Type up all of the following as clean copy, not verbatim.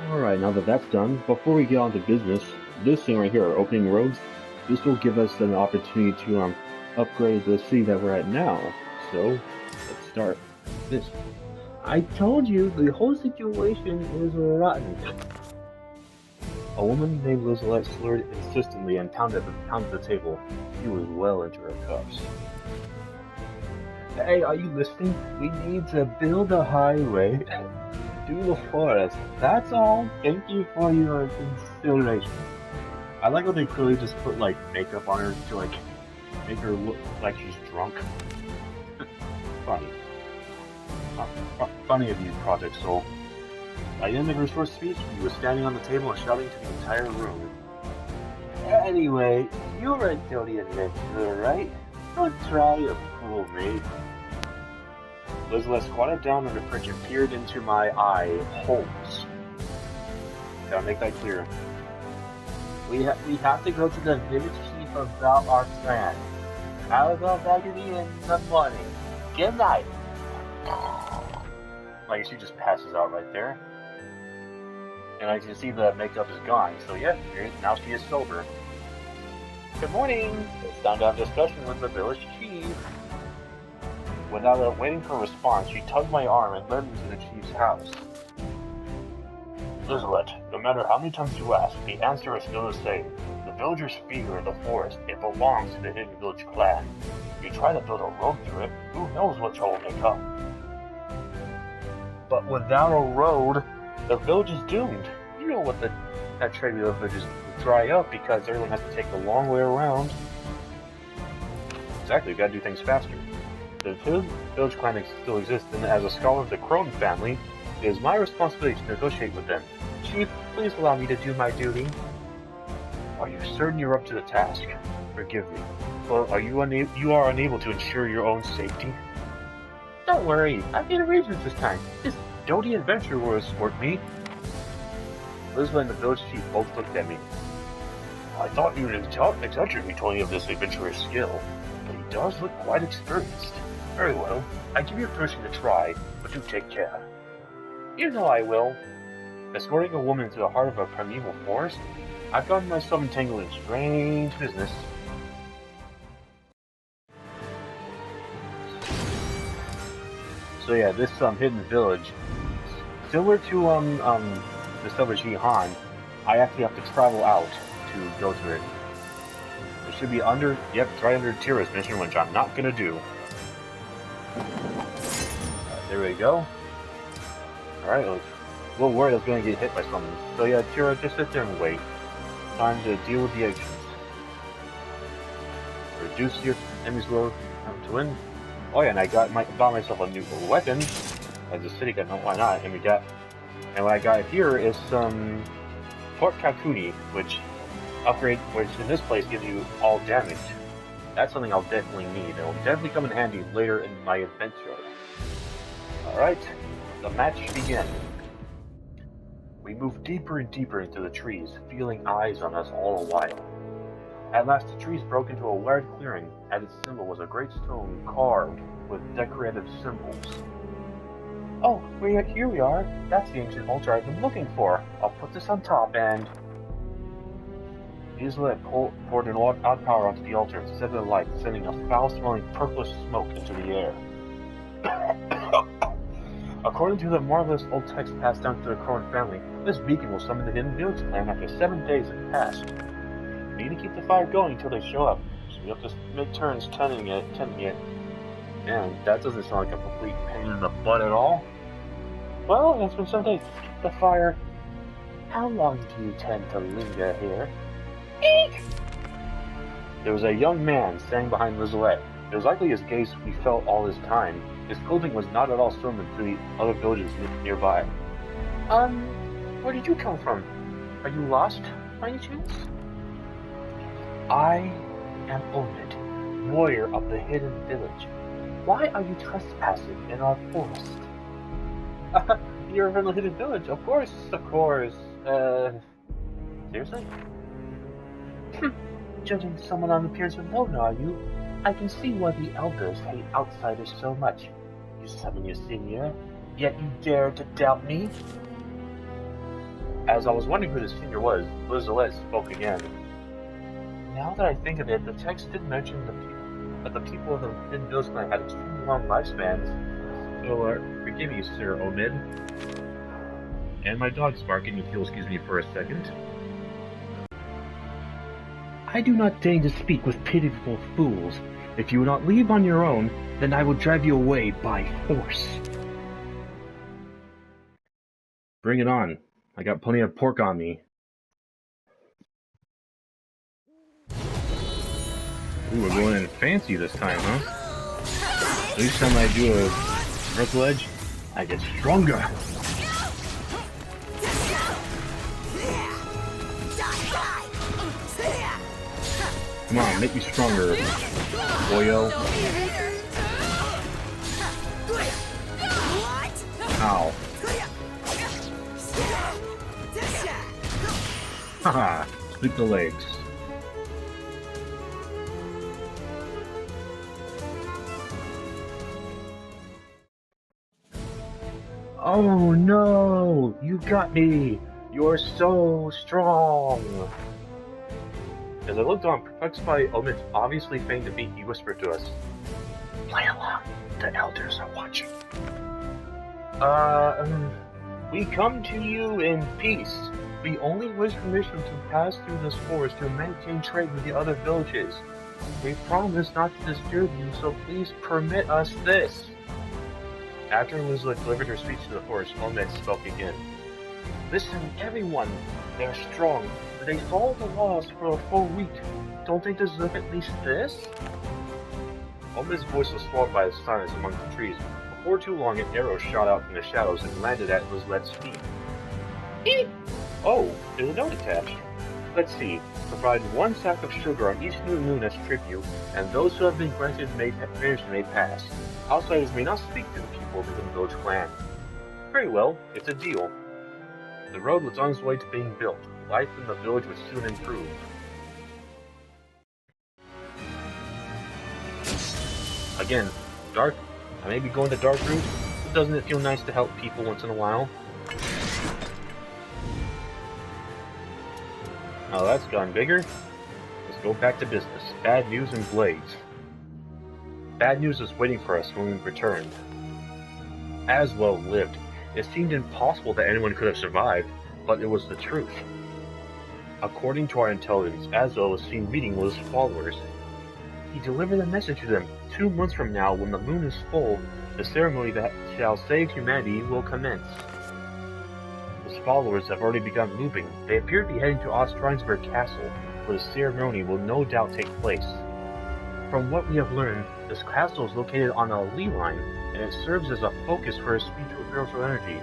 Alright, now that that's done, before we get on to business, this thing right here, opening roads, this will give us an opportunity to upgrade the city that we're at now. So, let's start this. I told you, the whole situation is rotten. A woman named Lizette slurred insistently and pounded the table. She was well into her cups. Hey, are you listening? We need to build a highway through the forest. That's all. Thank you for your consideration. I like how they clearly just put like makeup on her to like make her look like she's drunk. Funny. Funny of you, Project Soul. By the end of her short speech, he was standing on the table and shouting to the entire room. Anyway, you're a dirty adventurer, right? Don't try to fool me. Elizabeth squatted down on the fridge and peered into my eye holes. Gotta make that clear. We have to go to the village chief about our plan. I'll go back to you in the morning. Good night. Like, she just passes out right there. And I can see the makeup is gone. So yeah, now she is sober. Good morning. It's time to have a discussion with the village chief. Without waiting for a response, she tugged my arm and led me to the chief's house. Lizette, no matter how many times you ask, the answer is still the same. The villagers fear the forest. It belongs to the Hidden Village clan. If you try to build a road through it, who knows what trouble may come. But without a road, the village is doomed. You know what that trade with the village is dry up because everyone has to take the long way around. Exactly, we gotta do things faster. The village clan still exists, and as a scholar of the Crone family, it is my responsibility to negotiate with them. Chief, please allow me to do my duty. Are you certain you're up to the task? Forgive me. Well, you are unable to ensure your own safety? Don't worry, I've made arrangements this time. This doughty adventurer will escort me. Elizabeth and the village chief both looked at me. I thought you would exaggerate me told you of this adventurer's skill, but he does look quite experienced. Very well, I give you permission to try, but do take care. You know I will. Escorting a woman to the heart of a primeval forest? I've gotten myself entangled in strange business. So yeah, this hidden village, similar to the stuff with Jihan, I actually have to travel out to go to it. It should be under, yep, it's right under Tira's mission, which I'm not gonna do. There we go. Alright, I was a little worried I was gonna get hit by something. So yeah, Tira, just sit there and wait. Time to deal with the actions. Reduce your enemy's will to win. Oh yeah, and I got myself a new weapon. As a city gun, why not? And what I got here is some Port Kakuni, which in this place gives you all damage. That's something I'll definitely need. It'll definitely come in handy later in my adventure. Alright, the match begins. We move deeper and deeper into the trees, feeling eyes on us all the while. At last, the trees broke into a large clearing. At its symbol was a great stone carved with decorative symbols. Oh, here we are. That's the ancient altar I've been looking for. I'll put this on top and... Isla poured an odd power onto the altar and set it alight, sending a foul-smelling purplish smoke into the air. According to the marvelous old text passed down to the Crone family, this beacon will summon the Hidden Village clan after 7 days have passed. We need to keep the fire going until they show up, so we have to make turns tending it. Man, that doesn't sound like a complete pain in the butt at all. Well, it's been 7 days. Keep the fire. How long do you tend to linger here? Eek! There was a young man standing behind Lizette. It was likely his gaze we felt all this time. His clothing was not at all similar to the other villages nearby. Where did you come from? Are you lost, by any chance? I am Omid, warrior of the Hidden Village. Why are you trespassing in our forest? You're from the Hidden Village, of course. Seriously? Judging someone on appearance alone, are you? I can see why the elders hate outsiders so much. You summon your senior, yet you dare to doubt me? As I was wondering who this figure was, Lizalette spoke again. Now that I think of it, the text did mention that the people of the Hidden Village clan had extremely long lifespans. So, forgive me, Sir Omid. And my dog's barking, if you'll excuse me for a second. I do not deign to speak with pitiful fools. If you will not leave on your own, then I will drive you away by force. Bring it on. I got plenty of pork on me. Ooh, we're going in fancy this time, huh? Each time I do a vertical edge, I get stronger. Come on, make me stronger, boyo. Ow. Haha, split the legs. Oh no! You got me! You're so strong! As I looked on, perplexed by Omid's obviously feigned defeat, he whispered to us, "Play along. The elders are watching." We come to you in peace. We only wish permission to pass through this forest to maintain trade with the other villages. We promise not to disturb you, so please permit us this. After Elizabeth delivered her speech to the forest, Omid spoke again. Listen, everyone. They're strong, but they followed the laws for a full week. Don't they deserve at least this? Omid's voice was swallowed by the silence among the trees. Before too long, an arrow shot out from the shadows and landed at Elizabeth's feet. Eep! Oh, there's a note attached. Let's see. Provide 1 sack of sugar on each new moon as tribute, and those who have been granted permission may pass. Outsiders may not speak to the people of the village clan. Very well, it's a deal. The road was on its way to being built. Life in the village would soon improve. Again, dark. I may be going the dark route, but doesn't it feel nice to help people once in a while? Now that's gone bigger. Let's go back to business. Bad news and blades. Bad news was waiting for us when we returned. Aswell lived. It seemed impossible that anyone could have survived, but it was the truth. According to our intelligence, Aswell was seen meeting with his followers. He delivered a message to them. 2 months from now, when the moon is full, the ceremony that shall save humanity will commence. His followers have already begun moving. They appear to be heading to Ostrheinsberg Castle, where the ceremony will no doubt take place. From what we have learned, this castle is located on a Lee line, and it serves as a focus for his spiritual energy.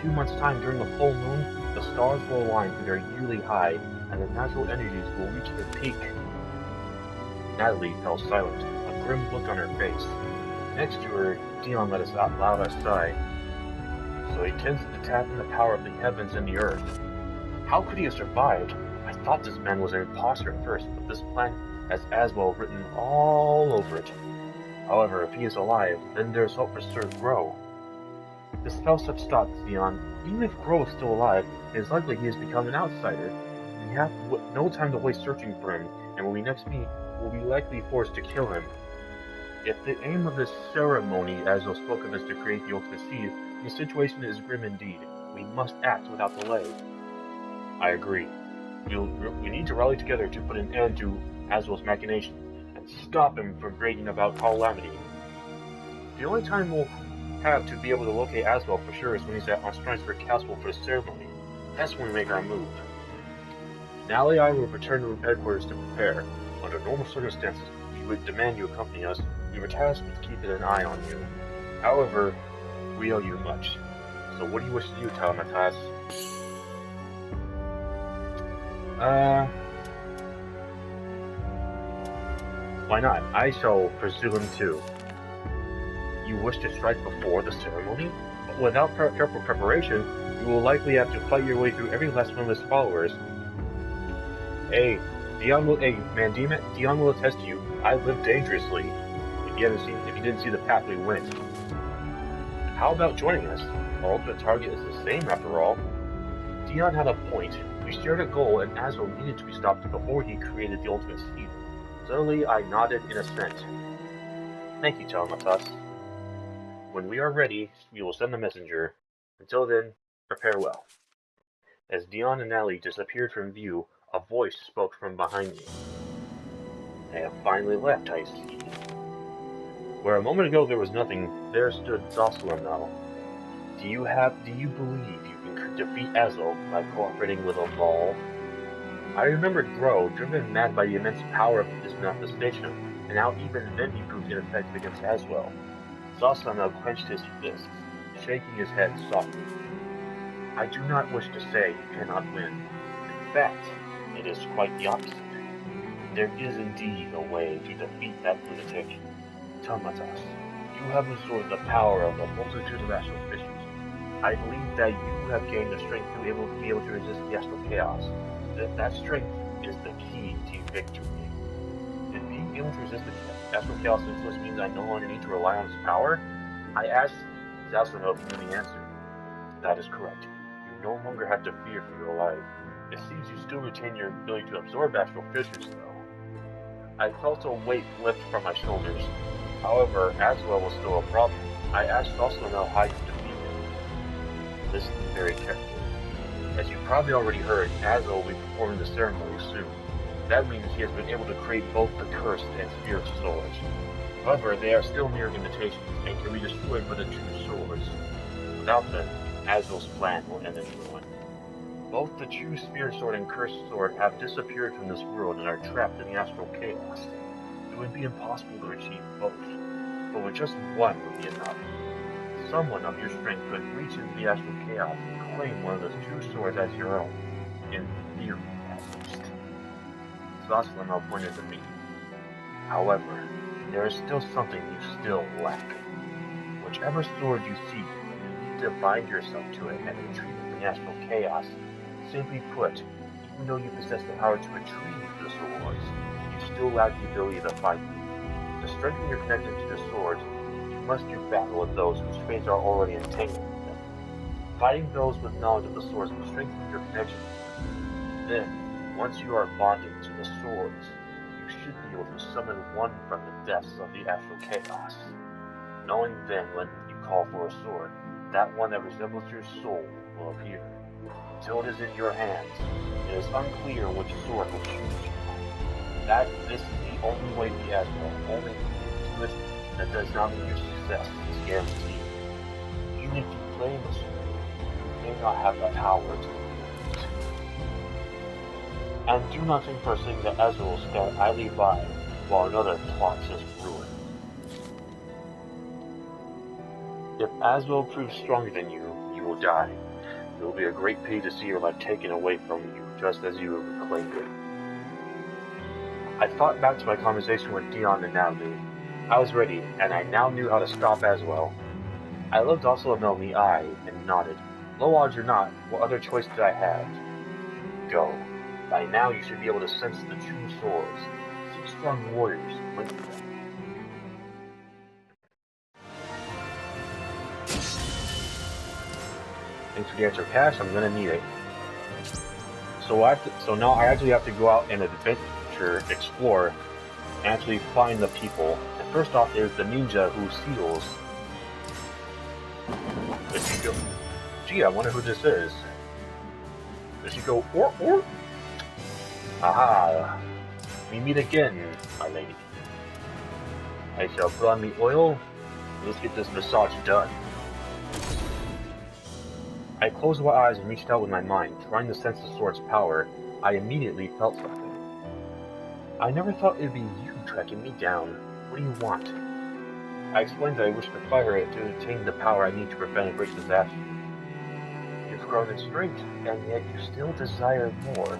2 months' time during the full moon, the stars will align to their yearly high, and the natural energies will reach their peak. Natalie fell silent, a grim look on her face. Next to her, Dion let us out loud a sigh. So he tends to tap in the power of the heavens and the earth. How could he have survived? I thought this man was an imposter at first, but this plan has Aswell written all over it. However, if he is alive, then there's hope for Sir Grow. Dispel such thoughts, Dion. Even if Grow is still alive, it is likely he has become an outsider. We have no time to waste searching for him, and when we next meet, we'll be likely forced to kill him. If the aim of this ceremony, Aswell spoke of, is to create the ultimate seed, the situation is grim indeed. We must act without delay. I agree. We need to rally together to put an end to Aswell's machination, and stop him from bringing about calamity. The only time we'll have to be able to locate Aswell for sure is when he's at Ostrheinsberg Castle for the ceremony. That's when we make our move. Nally and I will return to headquarters to prepare. Under normal circumstances, we would demand you accompany us. We were tasked with keeping an eye on you. However, we owe you much. So what do you wish to do, Talamatas? Why not? I shall pursue him too. You wish to strike before the ceremony? But without careful preparation, you will likely have to fight your way through every last one of his followers. Dion will attest to you. I lived dangerously. If you didn't see the path we went. How about joining us? Our ultimate target is the same after all. Dion had a point. We shared a goal, and Azrael needed to be stopped before he created the ultimate scheme. Suddenly, I nodded in assent. Thank you, Telematas. When we are ready, we will send the messenger. Until then, prepare well. As Dion and Allie disappeared from view, a voice spoke from behind me. They have finally left, I see. Where a moment ago there was nothing, there stood Zosalamel. Do you believe you can defeat Azrael by cooperating with a Maul? I remembered Gro, driven mad by the immense power of this manifestation, and how even then he proved ineffective against Azrael. Zosalamel clenched his fists, shaking his head softly. I do not wish to say you cannot win. In fact, it is quite the opposite. There is indeed a way to defeat that lunatic. Telematas, you have absorbed the power of a multitude of astral fishes. I believe that you have gained the strength to be able to resist the astral chaos. That strength is the key to victory. If being able to resist the astral chaos influence means I no longer need to rely on its power, I asked Zosalamel if he knew the answer. That is correct. You no longer have to fear for your life. It seems you still retain your ability to absorb astral fissures, though. I felt a weight lift from my shoulders. However, Azrael was still a problem. I asked Zosalamel how you defeat him. Listen very carefully. As you probably already heard, Azrael will be performing the ceremony soon. That means he has been able to create both the cursed and spirit swords. However, they are still mere imitations and can be destroyed by the true swords. Without them, Azrael's plan will end in ruin. Both the true spirit sword and cursed sword have disappeared from this world and are trapped in the astral chaos. It would be impossible to achieve both, but with just one would be enough. Someone of your strength could reach into the astral chaos and claim one of those two swords as your own, in theory at least. Zosalamel pointed to me. However, there is still something you still lack. Whichever sword you seek, you need to bind yourself to it and retreat from the astral chaos. Simply put, even though you possess the power to retrieve the swords, you still lack the ability to fight them. To strengthen your connection to the swords, you must do battle with those whose fates are already entangled with them. Fighting those with knowledge of the swords will strengthen your connection. Then, once you are bonded to the swords, you should be able to summon one from the depths of the astral chaos. Knowing then when you call for a sword, that one that resembles your soul will appear. Until it is in your hands, it is unclear which sword will choose you. This is the only way to be Azrael. Only if you do it, that does not mean your success is guaranteed. Even if you claim a sword, you may not have the power to wield it. And do not think for a second that Azrael will stand idly by while another plots his ruin. If Azrael proves stronger than you, you will die. It will be a great pity to see your life taken away from you, just as you have reclaimed it. I thought back to my conversation with Dion and Natalie. I was ready, and I now knew how to stop Azrael. I looked Zosalamel in the eye and nodded. Low odds or not, what other choice did I have? Go. By now you should be able to sense the true swords. 6 strong warriors wait for them. Thanks for the extra cash, I'm gonna need it. So now I actually have to go out and adventure, explore, and actually find the people. And first off is the ninja who seals. Does she go? Gee, I wonder who this is. Does she go or? Aha! We meet again, my lady. I shall put on the oil. Let's get this massage done. I closed my eyes and reached out with my mind, trying to sense the sword's power. I immediately felt something. I never thought it'd be you tracking me down. What do you want? I explained that I wished to fight her to attain the power I need to prevent a great disaster. You've grown in strength, and yet you still desire more.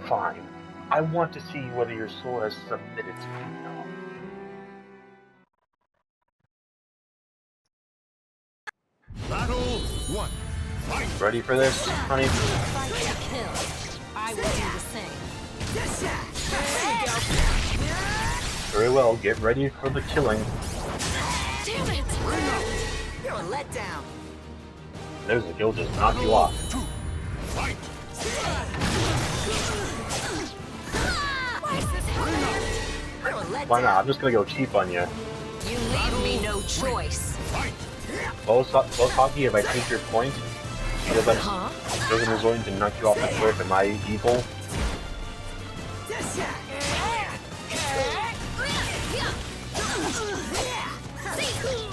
Fine. I want to see whether your soul has submitted to me now. Battle 1. Fight. Ready for this, honey? Fight to kill. I will do the same. Very well, get ready for the killing. Damn it! You're a letdown. There's the kill, just knock you off. Fight! Why is this happening? You're a letdown. Why not? I'm just gonna go cheap on you. You leave me no choice. Fight! Hockey, if I take your point, doesn't resort to knock you off the cliff. Am I evil?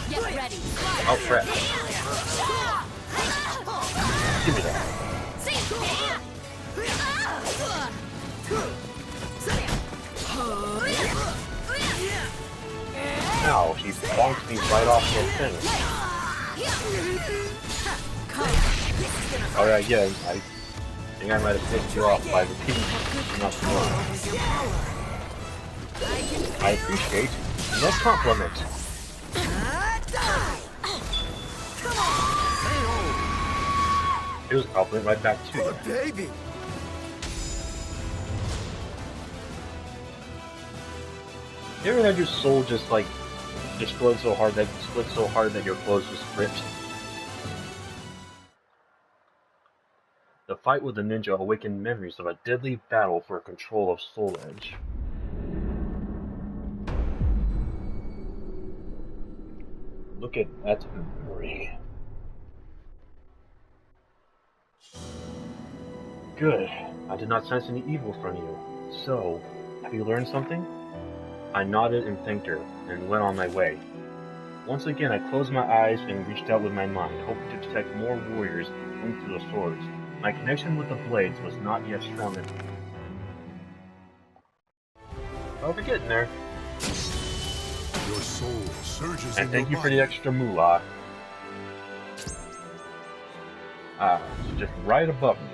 Get ready. Oh crap. Give me that. Ow, she bonked me right off the thing. Alright, yeah, I think I might have pissed you off by repeating enough more. I appreciate no compliment. Here's a compliment right back to you. Baby! You ever had your soul just like destroyed so hard that split so hard that your clothes just ripped? The fight with the ninja awakened memories of a deadly battle for control of Soul Edge. Look at that memory. Good. I did not sense any evil from you. So, have you learned something? I nodded and thanked her, and went on my way. Once again, I closed my eyes and reached out with my mind, hoping to detect more warriors linked to the swords. My connection with the blades was not yet strong enough. Oh, we're getting there. Your soul surges And in thank you your for the body. extra moolah. It's just right above me.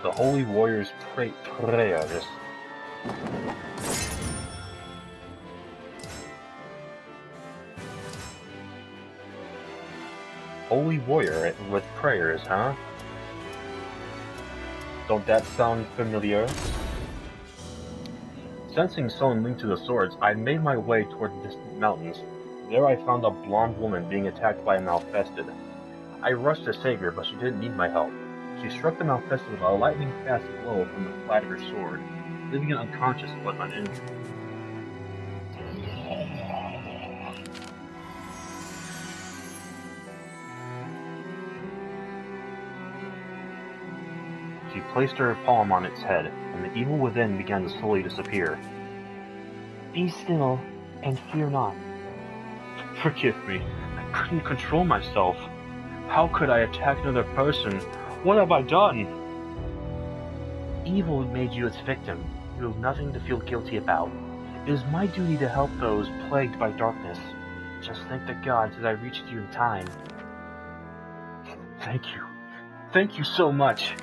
The Holy Warrior's prayers. Holy Warrior with prayers, huh? Don't that sound familiar? Sensing someone linked to the swords, I made my way toward the distant mountains. There I found a blonde woman being attacked by a Malfested. I rushed to save her, but she didn't need my help. She struck the Malfested with a lightning-fast blow from the flat of her sword, leaving it unconscious but uninjured. She placed her palm on its head, and the evil within began to slowly disappear. Be still, and fear not. Forgive me. I couldn't control myself. How could I attack another person? What have I done? Evil made you its victim. You have nothing to feel guilty about. It is my duty to help those plagued by darkness. Just thank the gods that I reached you in time. Thank you. Thank you so much.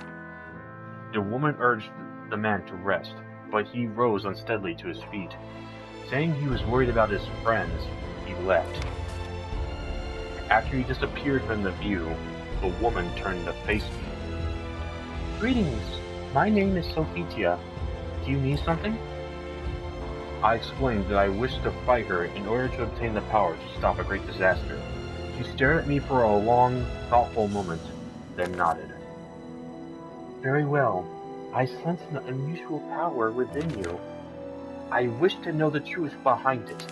The woman urged the man to rest, but he rose unsteadily to his feet. Saying he was worried about his friends, he left. After he disappeared from the view, the woman turned to face me. Greetings. My name is Sophitia. Do you need something? I explained that I wished to fight her in order to obtain the power to stop a great disaster. She stared at me for a long, thoughtful moment, then nodded. Very well. I sense an unusual power within you. I wish to know the truth behind it.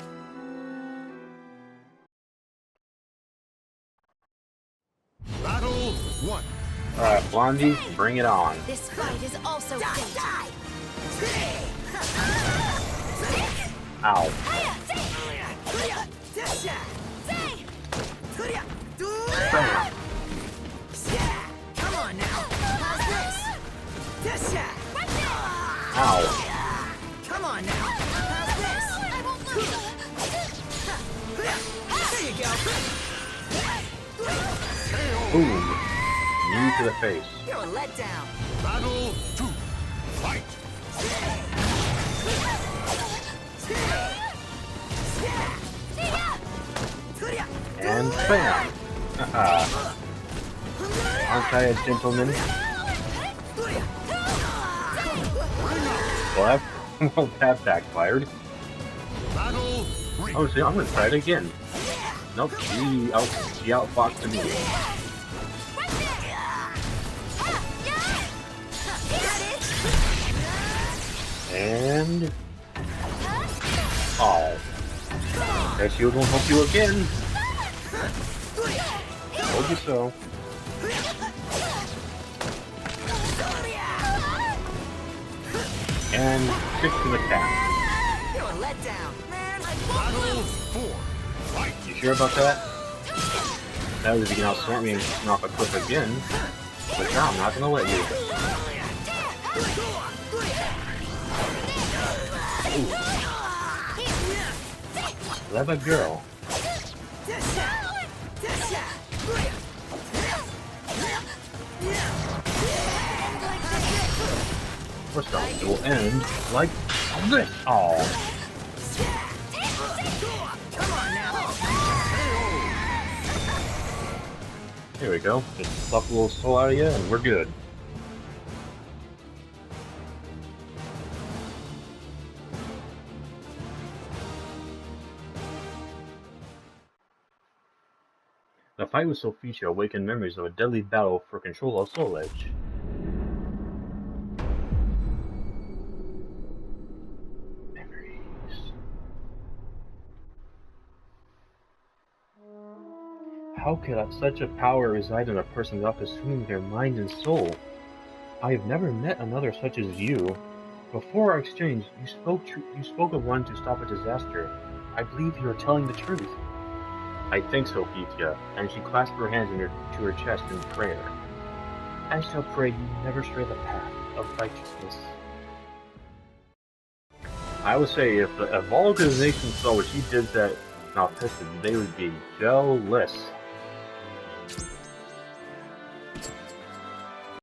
Battle 1. Alright, Blondie, bring it on. This fight is also fate. Ow. Bam. Come on now. How's this? Ow. Come on now. How's this? I won't let you. There you go. Boom. Knee to the face. You're a letdown. Battle 2. Fight! And bam. Aren't I a gentleman? Well, that backfired. Battle 3. Oh, see, I'm gonna try it again. Nope, she outfoxed me. Right there! And... Oh. That shield won't help you again. Told you so. And 6 to the cat. You're a letdown, man. Battle 4. Fight! You sure about that? That was if you can outsmart me and knock a cliff again. But no, I'm not gonna let you. Ooh. Clever girl. First off, it will end like this. Oh. Here we go. Just suck a little soul out of you and we're good. The fight with Sulficia awakened memories of a deadly battle for control of Soul Edge. Memories. How could such a power reside in a person without consuming their mind and soul? I have never met another such as you. Before our exchange, you spoke of wanting to stop a disaster. I believe you are telling the truth. I think so, Sulficia, and she clasped her hands to her chest in prayer. I shall pray you never stray the path of righteousness. I would say if all organizations saw what she did that Malpissa, they would be jealous.